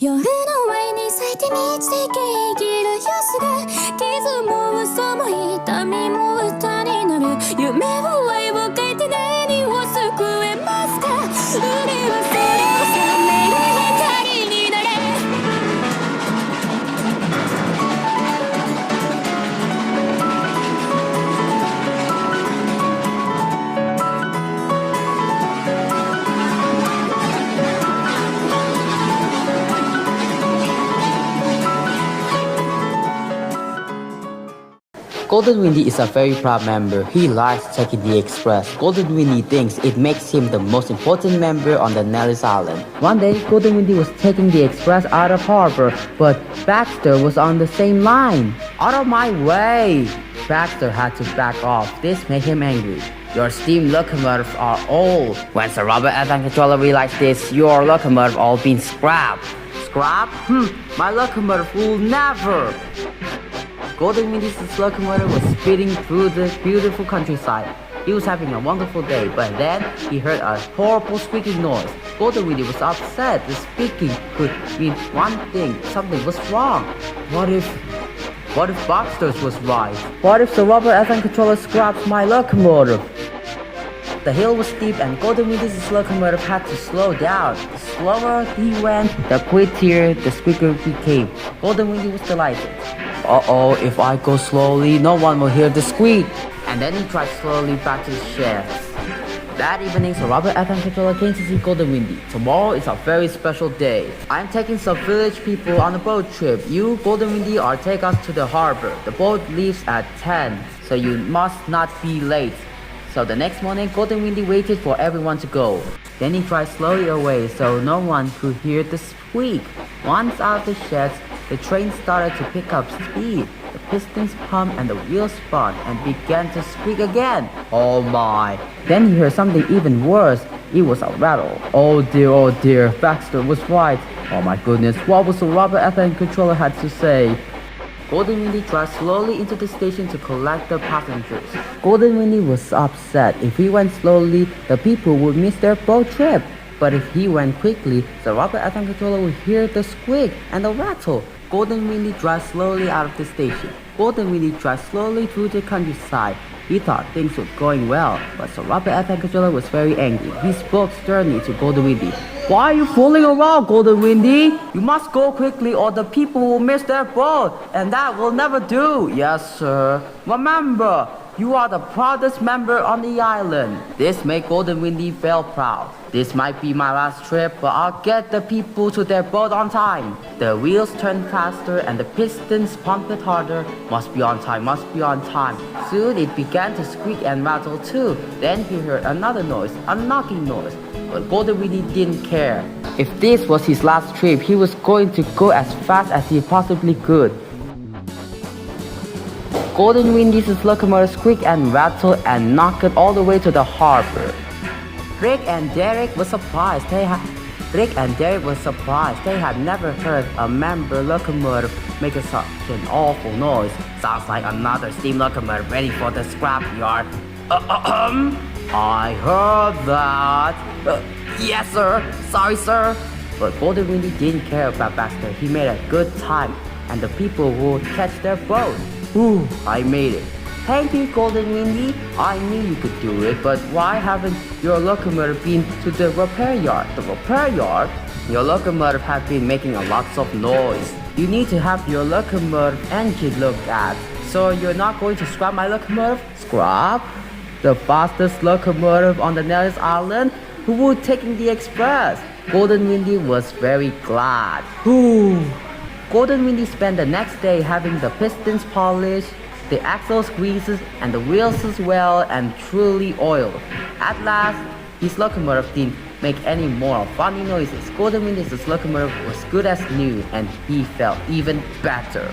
夜の前に咲いて満ちて生きる様子が傷も嘘も痛みも歌になる夢を愛を書いて何を救えますか海はそれを覚める光になれGolden Windy is a very proud member. He likes taking the express. Golden Windy thinks it makes him the most important member on the Nelly's Island. One day, Golden Windy was taking the express out of harbor, but Baxter was on the same line. Out of my way! Baxter had to back off. This made him angry. Your steam locomotives are old. When Sir Robert FM controller realized this, your locomotive all been scrapped. Scrap? My locomotive will never! Golden Windy's locomotive was speeding through the beautiful countryside. He was having a wonderful day, but then he heard a horrible squeaking noise. Golden Windy was upset. The squeaking could mean one thing. Something was wrong. What if Baxter's was right? What if the Robert FM controller scraps my locomotive? The hill was steep and Golden Windy's locomotive had to slow down. The slower he went, the quicker the squeaker became. Golden Windy was delighted. Uh-oh, if I go slowly, no one will hear the squeak. And then he tried slowly back to the shed. That evening, Sir Robert FM controller came to see Golden Windy. Tomorrow is a very special day. I'm taking some village people on a boat trip. You, Golden Windy, are take us to the harbor. The boat leaves at 10, so you must not be late. So the next morning, Golden Windy waited for everyone to go. Then he tried slowly away so no one could hear the squeak. Once out of the sheds, the train started to pick up speed. The pistons pumped and the wheels spun and began to squeak again. Oh my! Then he heard something even worse. It was a rattle. Oh dear, Baxter was right. Oh my goodness, what was the Robert FM controller had to say? Golden Windy drive slowly into the station to collect the passengers. Golden Windy was upset. If he went slowly, the people would miss their boat trip. But if he went quickly, the Robert FM controller would hear the squeak and the rattle. Golden Windy drive slowly out of the station. Golden Windy drive slowly through the countryside. He thought things were going well, but Sir Robert FM controller was very angry. He spoke sternly to Golden Windy. Why are you fooling around, Golden Windy? You must go quickly or the people will miss their boat, and that will never do. Yes, sir. Remember, you are the proudest member on the island. This made Golden Windy feel proud. This might be my last trip, but I'll get the people to their boat on time. The wheels turned faster and the pistons pumped harder. Must be on time, must be on time. Soon it began to squeak and rattle too. Then he heard another noise, a knocking noise. But Golden Windy didn't care. If this was his last trip, he was going to go as fast as he possibly could. Golden Windy's locomotive squeaked and rattled and knocked all the way to the harbor. Rick and Derek were surprised. They had never heard a member locomotive make such an awful noise. Sounds like another steam locomotive ready for the scrapyard. I heard that. Yes, sir. Sorry, sir. But Golden Windy didn't care about Baxter. He made a good time, and the people would catch their boat. Ooh, I made it. Thank you, Golden Windy. I knew you could do it, but why haven't your locomotive been to the repair yard? The repair yard? Your locomotive has been making a lot of noise. You need to have your locomotive engine looked at. So you're not going to scrap my locomotive? Scrap? The fastest locomotive on the Nelly's Island? Who would taking the express? Golden Windy was very glad. Ooh. Golden Windy spent the next day having the pistons polished, the axles greased, and the wheels as well and truly oiled. At last, his locomotive didn't make any more funny noises. Golden Windy's locomotive was good as new and he felt even better.